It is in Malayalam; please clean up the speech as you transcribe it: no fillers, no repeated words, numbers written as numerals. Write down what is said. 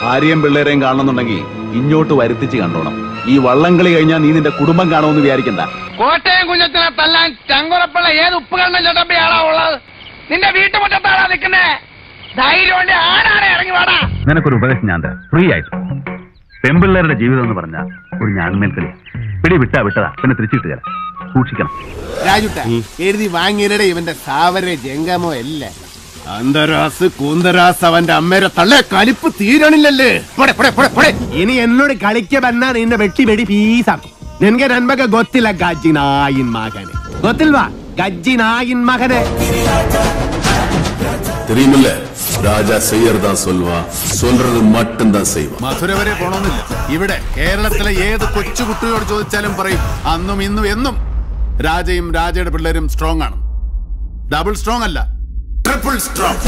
ഭാര്യയും പിള്ളേരെയും കാണണമെന്നുണ്ടെങ്കിൽ ഇങ്ങോട്ട് വരുത്തിച്ച് കണ്ടോണം. ഈ വള്ളംകളി കഴിഞ്ഞാൽ നീ നിന്റെ കുടുംബം കാണുമെന്ന് വിചാരിക്കണ്ട. കോട്ടയം കുഞ്ഞത്തിനെ തല്ലാൻ ചങ്കുറപ്പുള്ള ഏത് ഉപ്പുകണ്ണ ചട്ടമ്പിയാളാ ഉള്ളത്? നിന്റെ വീട്ടുമുറ്റത്താണാ നിൽക്കുന്നേ. ധൈര്യം ആരാണ് ഇറങ്ങി വാടാ. നിനക്കൊരു ഉപദേശം ഞാൻ തരാം, ഫ്രീ ആയിട്ട്. പെൺപിള്ളേരുടെ ജീവിതം എന്ന് പറഞ്ഞാൽ ഒരു ഞാൻമേൽക്കളി. പിടി വിട്ടതാ, പിന്നെ തിരിച്ചു കിട്ടുക. സൂക്ഷിക്കണം. രാജുട്ട എഴുതി വാങ്ങിയരുടെ ഇവന്റെ സാവര ജംഗമോ അല്ല. അന്തരാസ് കൂന്തരാസ് അവന്റെ അമ്മേരെ തള്ളേ കലിപ്പ് തീരണില്ലല്ലേ. ഇനി എന്നോട് കളിക്ക വന്നാ നിന്നെ വെട്ടി വെടി പീസാക്കും. നിനക്ക് നന്മക ಗೊತ್ತಿಲ್ಲ ಗಜ್ಜಿನಾಯಿನ್ ಮಗನೇ. ಗೊತ್ತಿಲ್ವಾ ಗಜ್ಜಿನಾಯಿನ್ ಮಗನೇ? தெரியுமில்ல, ராஜா செய்யறதான் சொல்லுவான், சொல்றது மட்டும்தான் செய்வான். മധുര വരെ പോണമെന്നില്ല. ഇവിടെ കേരളത്തിലെ ഏത് കൊച്ചുകുട്ടിയോട് ചോദിച്ചാലും പറയും അന്നും ഇന്നും എന്നും രാജയും രാജയുടെ പിള്ളേരും സ്ട്രോങ് ആണ്. ഡബിൾ സ്ട്രോങ് അല്ല, ട്രിപ്പിൾ സ്ട്രോങ്.